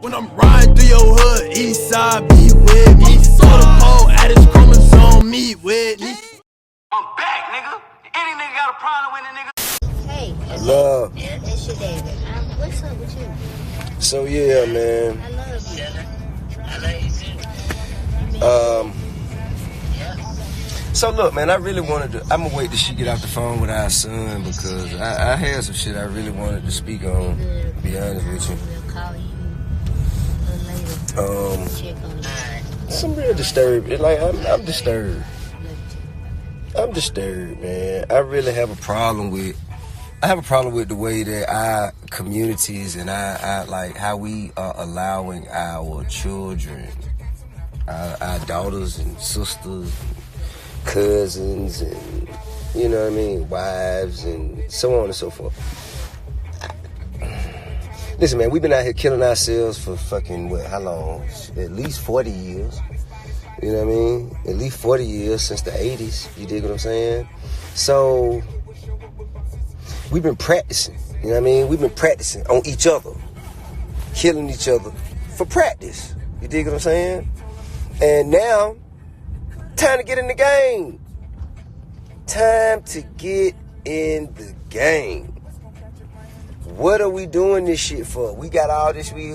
When I'm riding through your hood, east side, be with me. So the pole at his chromosome, meet with me. I'm back, nigga. Any nigga got a problem with a nigga? Hey, Love. it's your David. What's up with you? So yeah, man. I love you. I love you too. So look, man, I really wanted to. I'm gonna wait till she get off the phone with our son because I had some shit I really wanted to speak on. To be honest with you. We'll call you later. Check on you. Some real disturbed. Like I'm disturbed. I'm disturbed, man. I really have a problem with. I have a problem with the way that our communities and I like how we are allowing our children, our daughters and sisters, cousins, and you know what I mean, wives, and so on and so forth. Listen, man, we've been out here killing ourselves for fucking how long? At least 40 years. You know what I mean? At least 40 years since the 80s. You dig what I'm saying? So we've been practicing. You know what I mean? We've been practicing on each other, killing each other for practice. You dig what I'm saying? And now, time to get in the game. Time to get in the game. What are we doing this shit for? We got all this. We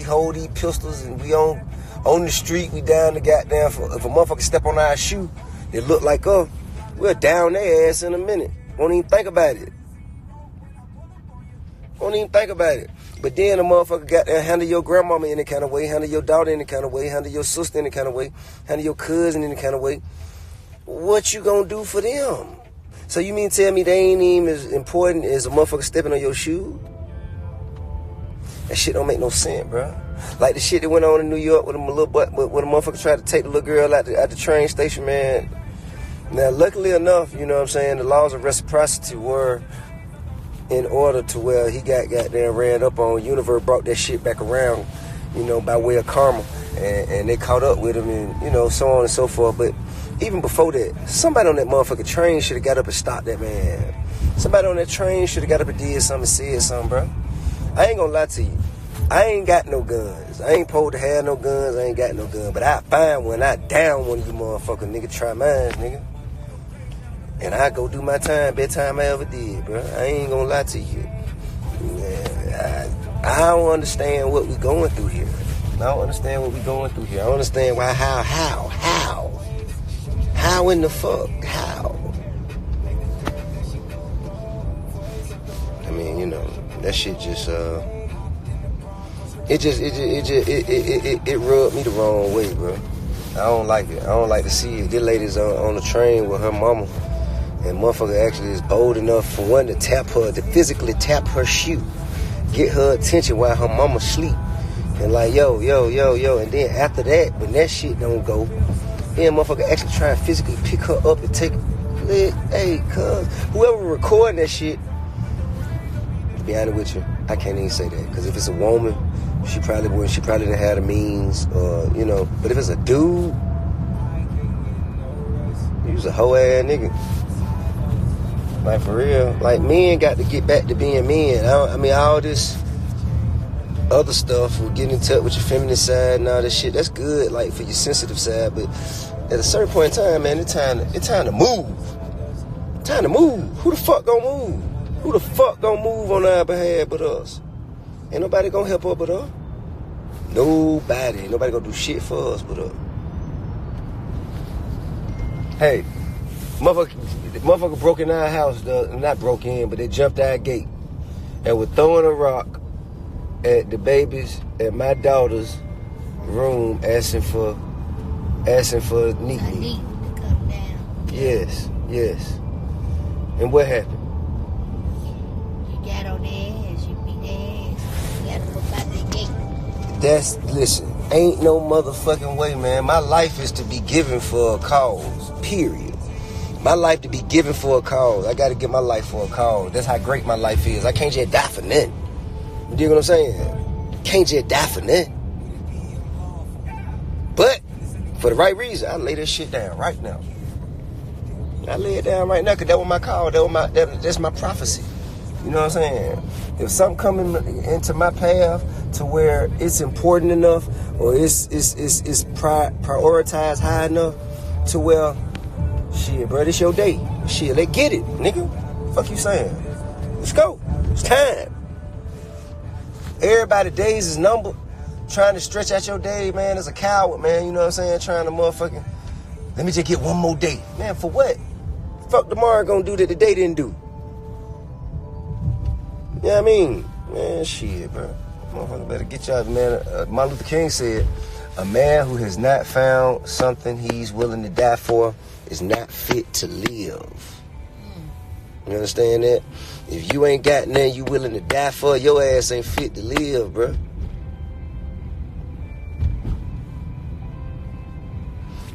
hold these pistols and we on the street. We down the goddamn. If a motherfucker step on our shoe, it look like we'll down their ass in a minute. Won't even think about it. Won't even think about it. But then a motherfucker got there, handle your grandmama in the kind of way, handle your daughter in the kind of way, handle your sister in the kind of way, handle your cousin in the kind of way. What you gonna do for them? So you mean tell me they ain't even as important as a motherfucker stepping on your shoe? That shit don't make no sense, bro. Like the shit that went on in New York with a little butt, when a motherfucker tried to take the little girl out the train station, man. Now, luckily enough, you know what I'm saying, the laws of reciprocity were in order to where he got goddamn ran up on. Universe brought that shit back around, you know, by way of karma. And they caught up with him and, you know, so on and so forth. But even before that, somebody on that motherfucking train should have got up and stopped that man. Somebody on that train should have got up and did something and said something, bro. I ain't gonna lie to you. I ain't got no guns. I ain't supposed to have no guns. I ain't got no gun. But I find one. I down one of you motherfuckers, nigga. Try mine, nigga. And I go do my time, best time I ever did, bro. I ain't gonna lie to you. Man, I don't understand what we going through here. I don't understand what we going through here. I don't understand why, how in the fuck, how? I mean, you know, that shit just, it rubbed me the wrong way, bro. I don't like it. I don't like to see it. This lady's on the train with her mama. And motherfucker actually is bold enough for one to physically tap her shoe, get her attention while her mama sleep. And like, yo. And then after that, when that shit don't go, then motherfucker actually try and physically pick her up and take it. Hey, cuz, whoever recording that shit, to be honest with you, I can't even say that. Because if it's a woman, she probably didn't have the means, or, you know. But if it's a dude, he was a hoe ass nigga. Like, for real. Like, men got to get back to being men. I mean, all this other stuff with getting in touch with your feminine side and all this shit, that's good, like, for your sensitive side. But at a certain point in time, man, it's time to move. Time to move. Who the fuck gonna move? Who the fuck gonna move on our behalf but us? Ain't nobody gonna help us but us. Nobody. Nobody gonna do shit for us but us. Hey, motherfucker broke in our house, not broke in, but they jumped our gate and were throwing a rock at the babies at my daughter's room, asking for Nikki. To come down. Yes. And what happened? You got on their ass, you beat their ass. You got to go by the gate. Listen, ain't no motherfucking way, man. My life is to be given for a cause, period. My life to be given for a cause. I gotta give my life for a cause. That's how great my life is. I can't just die for nothing. You dig what I'm saying? Can't just die for nothing. But for the right reason, I lay that shit down right now. I lay it down right now because that was my call. That's my prophecy. You know what I'm saying? If something coming into my path to where it's important enough or it's prioritized high enough to where, shit, bro, this your day. Shit, let's get it, nigga. Fuck you saying? Let's go. It's time. Everybody's days is numbered. Trying to stretch out your day, man, is a coward, man. You know what I'm saying? Trying to motherfucking, let me just get one more day. Man, for what? Fuck tomorrow gonna do that the day didn't do. You know what I mean? Man, shit, bro. Motherfucker better get y'all, man. Martin Luther King said, a man who has not found something he's willing to die for is not fit to live. You understand that? If you ain't got nothing you willing to die for, your ass ain't fit to live, bro.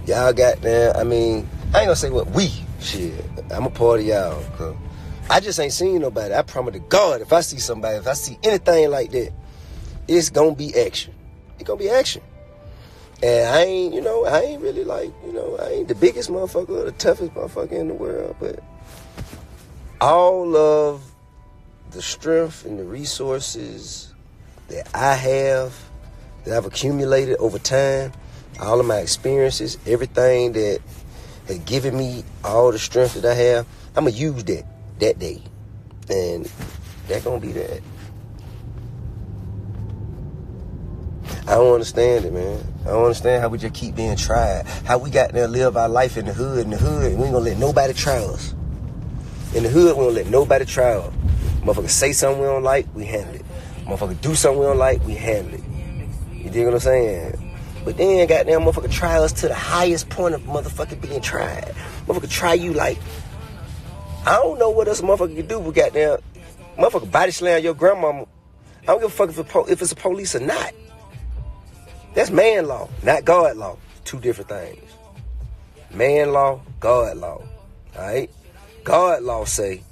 Y'all got there. I mean, I ain't gonna say what we. Shit, I'm a part of y'all. Cause I just ain't seen nobody. I promise to God, if I see somebody, if I see anything like that, it's gonna be action. It's gonna be action. And I ain't really like, I ain't the biggest motherfucker or the toughest motherfucker in the world, but all of the strength and the resources that I have, that I've accumulated over time, all of my experiences, everything that has given me all the strength that I have, I'm going to use that day. And that going to be that. I don't understand it, man. I don't understand how we just keep being tried. How we got there to live our life in the hood, and we ain't going to let nobody try us. In the hood, we don't let nobody try us. Motherfucker say something we don't like, we handle it. Motherfucker do something we don't like, we handle it. You dig what I'm saying? But then goddamn motherfucker try us to the highest point of motherfucker being tried. Motherfucker try you like, I don't know what else a motherfucker can do, but goddamn motherfucker body slam your grandmama. I don't give a fuck if it's a police or not. That's man law, not God law. Two different things. Man law, God law. Alright? God law say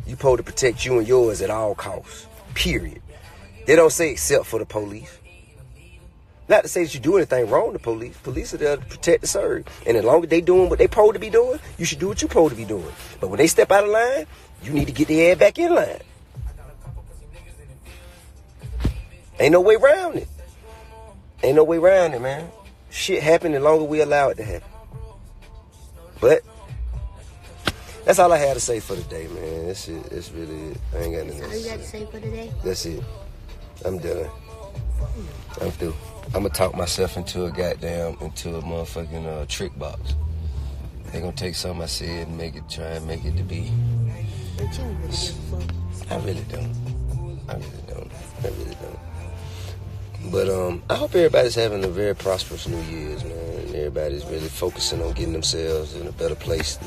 you supposed to protect you and yours at all costs. Period. They don't say except for the police. Not to say that you do anything wrong to police. Police are there to protect and serve. And as long as they doing what they supposed to be doing, you should do what you supposed to be doing. But when they step out of line, you need to get their ass back in line. Ain't no way around it. Ain't no way around it, man. Shit happen the longer we allow it to happen. But that's all I had to say for today, man. That's it. That's really it. I ain't got nothing else. All you got to say for today? That's it. I'm done. I'm through. I'm gonna talk myself into a motherfucking trick box. They gonna take something I said and try and make it to be. But you really give a fuck. I really don't. But I hope everybody's having a very prosperous New Year's, man. And everybody's really focusing on getting themselves in a better place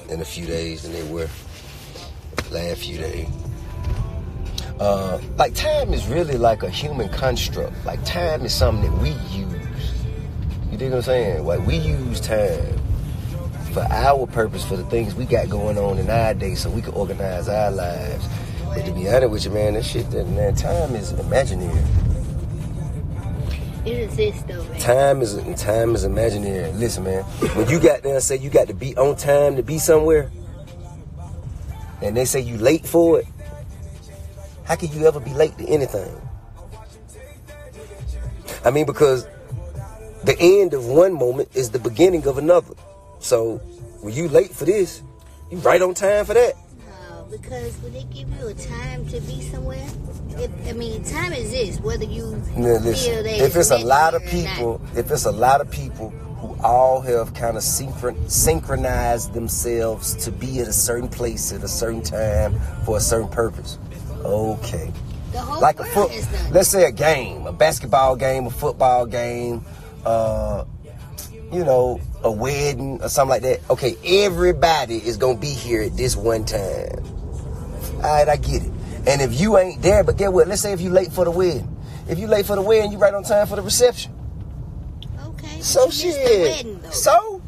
in a few days than they were last few days. Like time is really like a human construct. Like time is something that we use. You dig what I'm saying? Like we use time for our purpose, for the things we got going on in our day, so we can organize our lives. But to be honest with you, man, time is imaginary. It exists though, man. Time is imaginary. Listen, man, when you got there and say you got to be on time to be somewhere, and they say you late for it, how can you ever be late to anything? I mean, because the end of one moment is the beginning of another. So when you late for this, you right on time for that. No, because when they give you a time to be somewhere, time exists whether you feel that if it's a lot of people who all have kind of synchronized themselves to be at a certain place at a certain time for a certain purpose. Okay. The whole like world is done. Let's say a game, a basketball game, a football game, a wedding or something like that. Okay, everybody is gonna be here at this one time. Alright, I get it. And if you ain't there, but get what? Let's say if you late for the wedding. If you late for the wedding, you right on time for the reception. Okay. So you shit. missed the wedding, though. So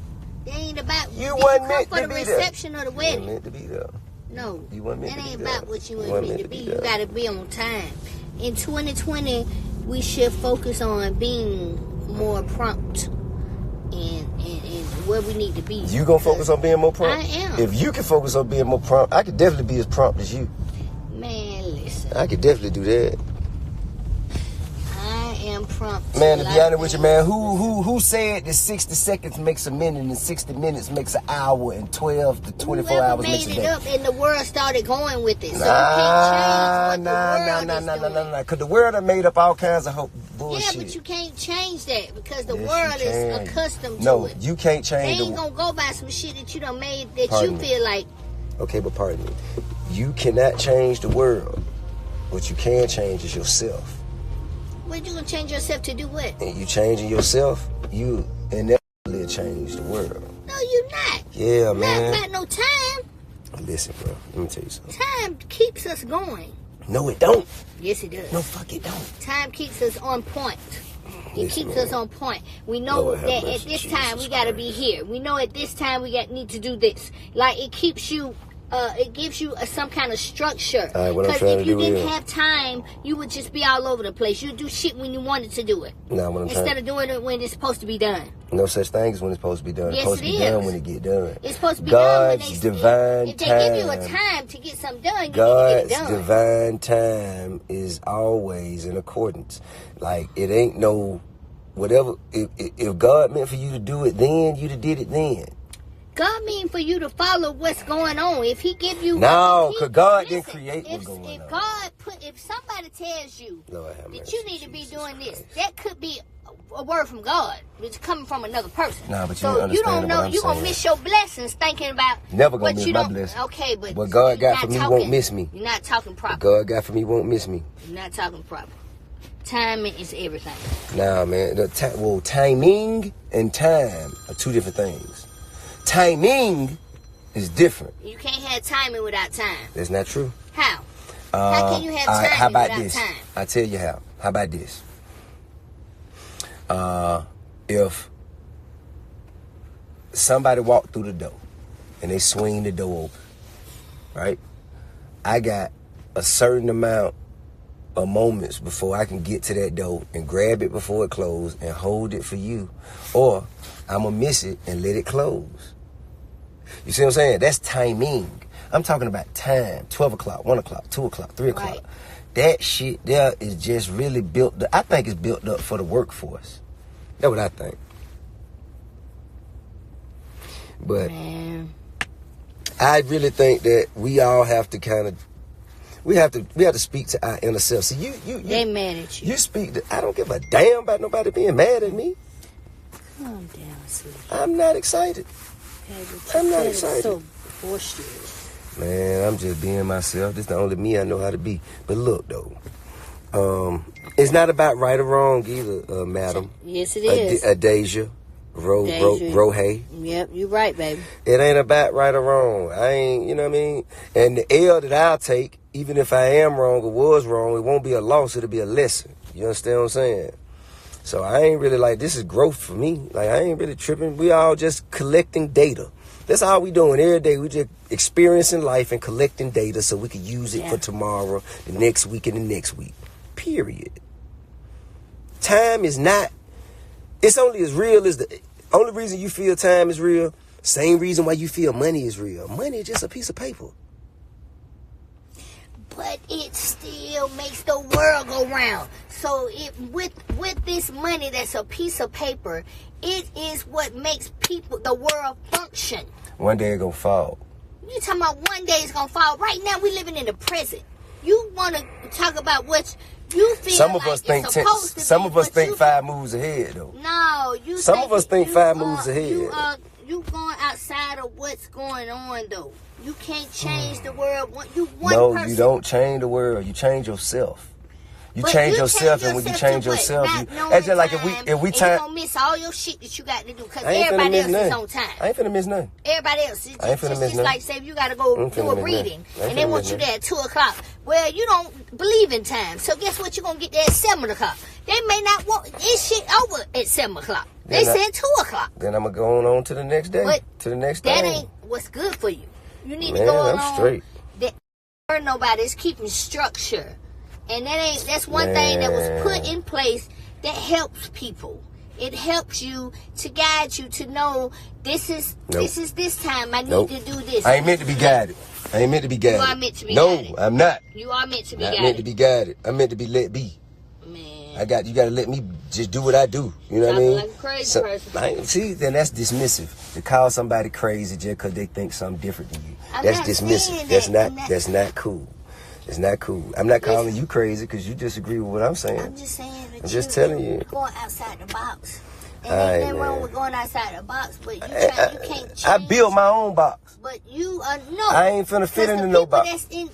it ain't about you wasn't meant for to the be reception there. or the You wedding. wasn't meant to be there. No, You wasn't meant that to be ain't there. about what you You want wasn't me meant to be. to be You there. gotta be on time. In 2020, we should focus on being more prompt and where we need to be. You gonna focus on being more prompt? I am. If you can focus on being more prompt, I could definitely be as prompt as you. Man, listen. listen. I could definitely do that. I am prompt. Man, to be honest with you, man, who said that 60 seconds makes a minute and 60 minutes makes an hour and 12 to 24 hours makes a day? Whoever made it up and the world started going with it. So you can't change what the world is doing. Because the world done made up all kinds of bullshit. Yeah, but you can't change that because the world is accustomed to it. No, you can't change They ain't gonna go by some shit that you done made that Pardon you me. feel like. Okay, but pardon me. You cannot change the world. What you can change is yourself. What you gonna change yourself to do what? And you changing yourself, you inevitably change the world. No, you're not. Yeah, man. Not no time. Listen, bro. Let me tell you something. Time keeps us going. No, it don't. Yes, it does. No, fuck it don't. Time keeps us on point. It Listen, keeps man. us on point. We know Lord have that mercy, at this Jesus time we gotta be Christ. here. We know at this time we need to do this. Like it keeps you. It gives you some kind of structure. All right, what I'm Because trying if to you do didn't is- have time, you would just be all over the place. You'd do shit when you wanted to do it. Nah, what I'm Instead trying. of doing it when it's supposed to be done. No such thing as when it's supposed to be done. It's Yes, supposed to it be done is. when it get done. It's supposed to be done when God's they divine if they give you a time. time to get something done, you God's need to get it done. divine time is always in accordance. Like it ain't no whatever. If God meant for you to do it then, you'd have did it then. God mean for you to follow what's going on. If He give you No, if he- 'cause God didn't listen, create what's going if on. God if somebody tells you Lord have that mercy, you need to be Jesus doing this, Christ. that could be a word from God. It's coming from another person. Nah, but you so don't you understand don't know what I'm you gonna saying. miss your blessings thinking about Never gonna what miss you my don't. blessing. Okay, but What God you're got not for me talking- won't miss me. You're not talking proper. What God got for me won't miss me. You're not talking proper. Timing is everything. Nah, man. Timing and time are two different things. Timing is different. You can't have timing without time. That's not true. How? How can you have timing how about without this? time? I tell you how. How about this? If somebody walked through the door and they swing the door open, right? I got a certain amount of moments before I can get to that door and grab it before it closes and hold it for you, or I'm gonna miss it and let it close. You see what I'm saying? That's timing. I'm talking about time. 12 o'clock, 1 o'clock, 2 o'clock, 3 o'clock. Right. That shit there is just really built up. I think it's built up for the workforce. That's what I think. But Man. I really think that we all have to kind of we have to speak to our inner self. So They mad at you. you speak to, I don't give a damn about nobody being mad at me. Calm down, sweetie. I'm not excited. I'm not excited. So boisterous. Man, I'm just being myself. This is the only me I know how to be. But look, though, it's not about right or wrong either, madam. Yes, it is. Adasia, Rohay. Yep, you're right, baby. It ain't about right or wrong. I ain't, you know what I mean? And the L that I'll take, even if I am wrong or was wrong, it won't be a loss. It'll be a lesson. You understand what I'm saying? So I ain't really like, this is growth for me. Like, I ain't really tripping. We all just collecting data. That's all we doing every day. We just experiencing life and collecting data so we can use it for tomorrow, the next week, and the next week. Period. Time is not, it's only as real as the only reason you feel time is real, same reason why you feel money is real. Money is just a piece of paper. But it still makes the world go round. So with this money that's a piece of paper, it is what makes the world function. One day it gonna fall. You talking about one day it's gonna fall. Right now we living in the present. You wanna talk about what you feel Some of like us think it's supposed to some be, of us but think you 5 moves ahead though. No, you. Some of us think you 5 moves ahead. You going outside of what's going on though. You can't change the world. You one No, person. you don't change the world. You change yourself. You But change you yourself, change and when you yourself change to what? yourself, Not you, knowing that's just like time, if we and you time. gonna miss all your shit that you got to do because I ain't finna everybody miss else nothing. is on time. I ain't finna miss nothing. Everybody else. It's I ain't finna just, miss just nothing. like say if you got to go I ain't do finna a miss reading nothing. I ain't and they finna want miss you there at 2 o'clock. Well, you don't believe in time, so guess what? You're gonna get there at 7 o'clock. They may not want this shit over at 7 o'clock. They said 2 o'clock. Then I'm gonna go on to the next day. But to the next That thing. ain't what's good for you. You need Man, to go I'm on. straight. That nobody's keeping structure, and that's one thing that was put in place that helps people. It helps you to guide you to know this is this time I need to do this. I ain't meant to be guided. I ain't meant to be guided. You are meant to be no, guided. I'm not. You are meant to be Not guided. meant to be guided. I'm meant to be let be. Man. You gotta let me just do what I do. You know what I mean? Like a crazy person. See, then that's dismissive. To call somebody crazy just because they think something different than you. That's dismissive. That's not cool. It's not cool. I'm not calling you crazy because you disagree with what I'm saying. I'm just saying that I'm just telling you. Going outside the box. And Ain't nothing wrong with going outside the box, but you can't change. I built my own box. But you are no. I ain't finna fit into no box. The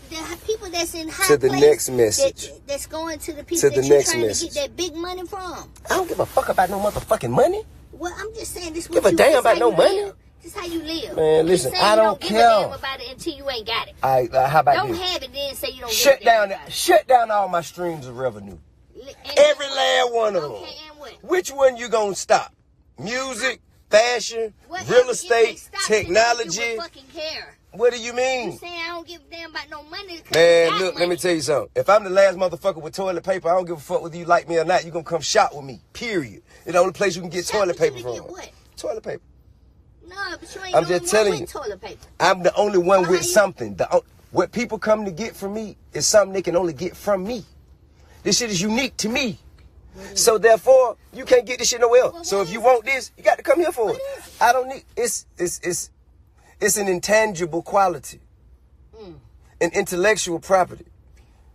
people that's in high To the place next message. That's going to the people To the that you're next trying message. to get that big money from. I don't give a fuck about no motherfucking money. Well, I'm just saying this. Give a damn about no money. This is how you live. Man, listen, I don't give care. a damn about it until you ain't got it. All right, how about Don't this? have it, then say you don't. Shut down all my streams of revenue. Every last one of them. Okay, and what? Which one you gonna stop? Music, fashion, Whatever, real if estate, they stop, then technology. you would fucking care. What do you You mean? saying I don't give a damn about no money? 'Cause Man, I got look, money. let me tell you something. If I'm the last motherfucker with toilet paper, I don't give a fuck whether you like me or not. You gonna come shop with me, period. It's the only place you can get Shop toilet with you paper to from. get what? Toilet paper. No, but you ain't I'm the just only telling one you. with toilet paper. I'm the only one So with how you- something. What people come to get from me is something they can only get from me. This shit is unique to me. So therefore, you can't get this shit nowhere else. Well, So what if is you it? want this, you got to come here for What it. is it? I don't need it's an intangible quality. An intellectual property.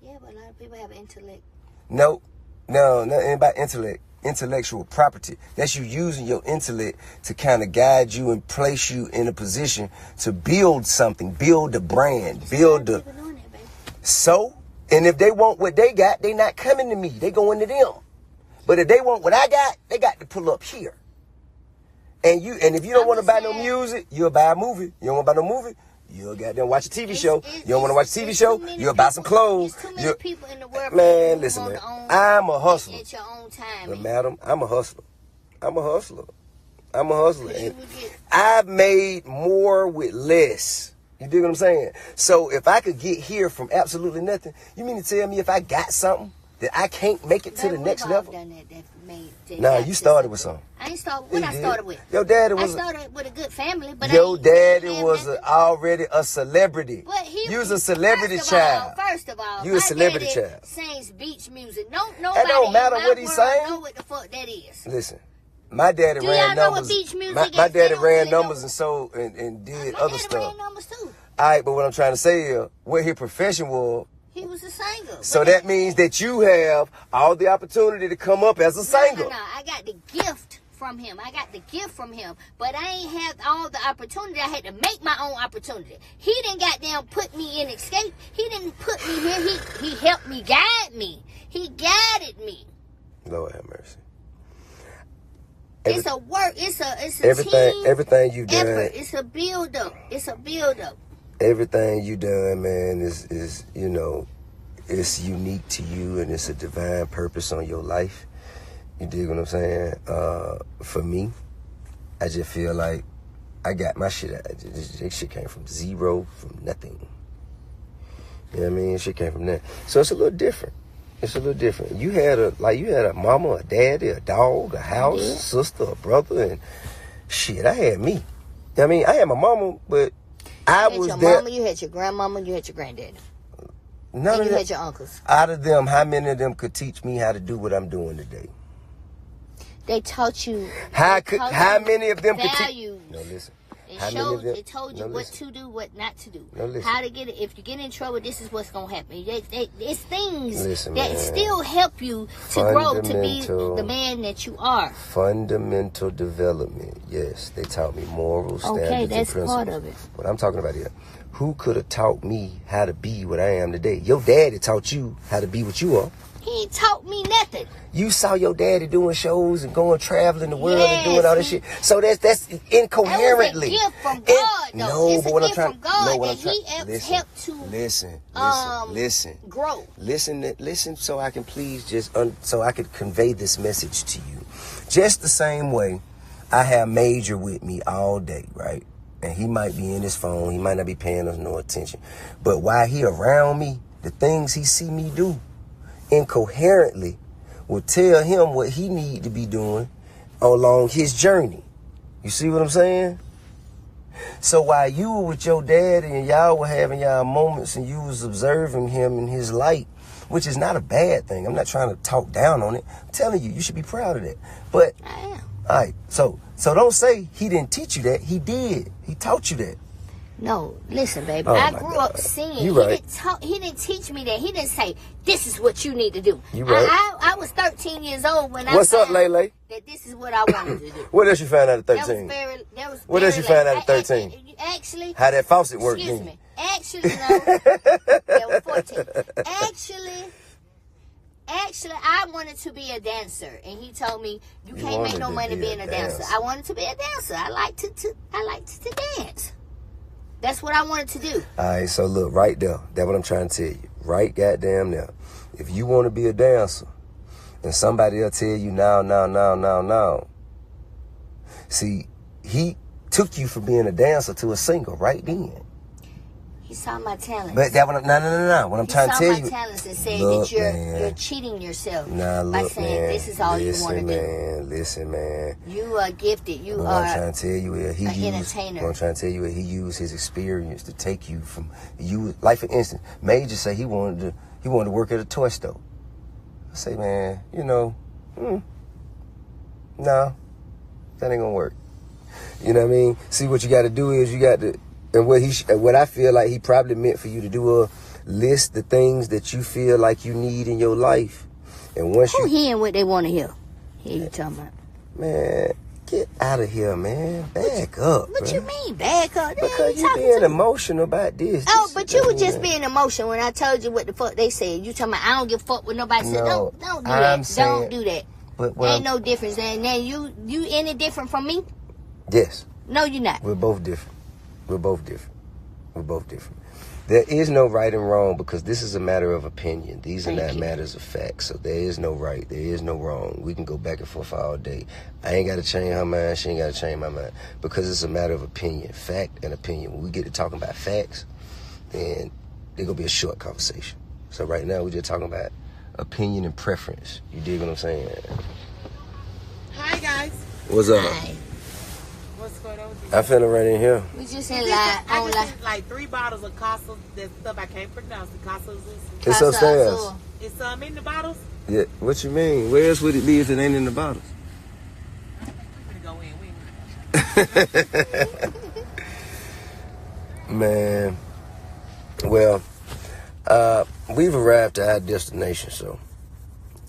Yeah, but a lot of people have intellect. No, nothing about intellect. Intellectual property. That's you using your intellect to kind of guide you and place you in a position to build something, build a brand, build a... People doing that, baby. So, and if they want what they got, they not coming to me. They going to them. But if they want what I got, they got to pull up here. And if you don't I'm want to just buy no saying- music, you'll buy a movie. You don't want to buy no movie, you'll goddamn watch a TV show. It's- You don't want to watch a TV it's show, too many you'll buy some people- clothes. There's too many You'll- people in the world. Man, who listen, want man. to own I'm a hustler. At your own time. But madam, I'm a hustler. I'm a hustler. I'm a hustler. You And would get- I've made more with less. You dig what I'm saying? So if I could get here from absolutely nothing, you mean to tell me if I got something that I can't make it to the Baby, next we've all level? done that Nah, got you to started with something. I ain't started. What You I did. started with? Your daddy I was started with a good family, but your I daddy ain't was nothing. already a celebrity. But he You was a celebrity first of child. First of all, You a my celebrity daddy child. Sings beach music. Nobody don't matter in my what he world sang. know what the fuck that is. Listen, my daddy Do y'all ran know what numbers. beach music my is? my They daddy don't ran really know. numbers and sold and did My other daddy stuff. ran numbers too. All right, but what I'm trying to say is, what his profession was. He was a singer. So But that means that you have all the opportunity to come up as a singer. No. I got the gift from him. But I ain't had all the opportunity. I had to make my own opportunity. He didn't goddamn put me in escape. He didn't put me here. He helped me, guide me. He guided me. Lord have mercy. It's a work. It's a team Everything you done, effort. It's a build up. everything you done, man, is you know, it's unique to you and it's a divine purpose on your life. You dig what I'm saying? For me, I just feel like I got my shit. This shit came from zero, from nothing. You know what I mean? Shit came from that. So it's a little different. You had a mama, a daddy, a dog, a house, a sister, a brother, and shit. I had me. I mean, I had my mama, but I was your there. mama, you had your grandmama, you had your granddaddy, None and of you them. had your uncles. Out of them, how many of them could teach me how to do what I'm doing today? They taught you. How many of them could teach? values. No, listen. It How many of showed. them- It told you No, what listen. to do, what not to do. No, listen. How to get it. If you get in trouble, this is what's gonna happen. It's things Listen, that man. still help you to grow to be Fundamental. the man that you are. Fundamental development. Yes, they taught me moral standards Okay, and that's principles. part of it. What I'm talking about here. Who could have taught me how to be what I am today? Your daddy taught you how to be what you are. He ain't taught me nothing. You saw your daddy doing shows and going traveling the world and doing Yes, all this he- shit. So that's incoherently. That was a gift from God, though. No, It's but a what I'm gift trying. from God No, what that I'm trying. He helped Listen. to, Listen. grow. Listen, so I can please so I could convey this message to you. Just the same way, I have Major with me all day, right? And he might be in his phone. He might not be paying us no attention. But while he around me, the things he see me do incoherently will tell him what he need to be doing along his journey. You see what I'm saying? So while you were with your daddy and y'all were having y'all moments and you was observing him in his light, which is not a bad thing. I'm not trying to talk down on it. I'm telling you, you should be proud of that. But, I am. all right, so don't say he didn't teach you that. He did. He taught you that. No, listen, baby. Oh, I my grew God. up seeing. You He right. he didn't teach me that. He didn't say, this is what you need to do. You right. I was 13 years old when What's I up, found Lele? that this is what I wanted to do. What else you found out at That 13? was What else you very found out late. at 13? Actually. How that faucet worked, Excuse didn't me. Actually, no. That was 14. Actually, I wanted to be a dancer, and he told me you can't make no money being a dancer. I wanted to be a dancer. I liked to dance. That's what I wanted to do. All right, so look, right there. That's what I'm trying to tell you. Right goddamn now. If you want to be a dancer, and somebody else tell you no. See, he took you from being a dancer to a singer right then. He saw my talents. But that one, no. What I'm trying to tell He you. saw my talents and said Look, that you're cheating yourself Nah, by look, saying man. this is all you want to do. Listen, man. You are gifted. You What are I'm trying to tell you is an entertainer. What I'm trying to tell you is he used his experience to take you from you. Like for instance, Major say he wanted to work at a toy store. I say, man, no, that ain't gonna work. You know what I mean? See, what you got to do is you got to, and what I feel like he probably meant for you to do a list the things that you feel like you need in your life, and once Who you hearing what they want to hear? Here you talking about? Man, get out of here, man. Back up. What bro. you mean back up? Because you being emotional about this. Oh, but you were just being emotional when I told you what the fuck they said. You talking about I don't give a fuck what nobody said. No, Don't do I'm that. saying- Don't do that. But Ain't no difference. And now you any different from me? Yes, No, you're not. we're both different. There is no right and wrong because this is a matter of opinion. These are Thank not you. matters of fact. So there is no right. There is no wrong. We can go back and forth all day. I ain't got to change her mind. She ain't got to change my mind because it's a matter of opinion, fact and opinion. When we get to talking about facts, then there's going to be a short conversation. So right now we're just talking about opinion and preference. You dig what I'm saying? Hi guys. What's up? Hi. What's going on with you? I finna right in here. We just in I lie. On just lie. did like 3 bottles of Casa. That stuff I can't pronounce. The Casa. It's upstairs. Is some in the bottles? Yeah. What you mean? Where else would it be if it ain't in the bottles? I'm gonna go in. Man. Well, we've arrived at our destination, so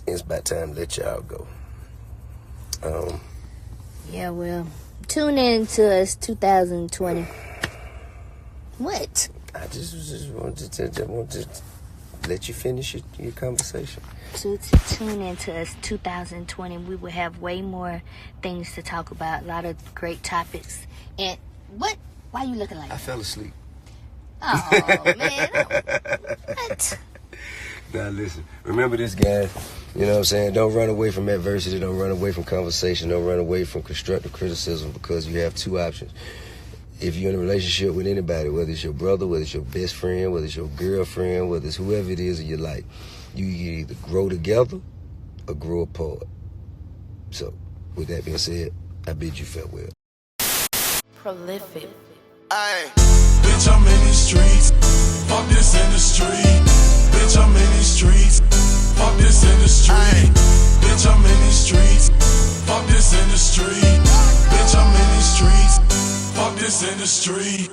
it's about time to let y'all go. Yeah, well, tune in to us 2020. What? I just wanted to let you finish your conversation. To tune in to us 2020. We will have way more things to talk about. A lot of great topics. And what? Why you looking like I that? fell asleep. Oh, man. What? Now listen, remember this, guys. You know what I'm saying? Don't run away from adversity. Don't run away from conversation. Don't run away from constructive criticism because you have 2 options. If you're in a relationship with anybody, whether it's your brother, whether it's your best friend, whether it's your girlfriend, whether it's whoever it is in your life, you either grow together or grow apart. So, with that being said, I bid you farewell. Prolific. Ay, bitch, I'm in these streets. Fuck this industry. Bitch, I'm in these streets. Fuck this industry. Ay, bitch, I'm in these streets. Fuck this industry. Bitch, I'm in these streets. Fuck this industry.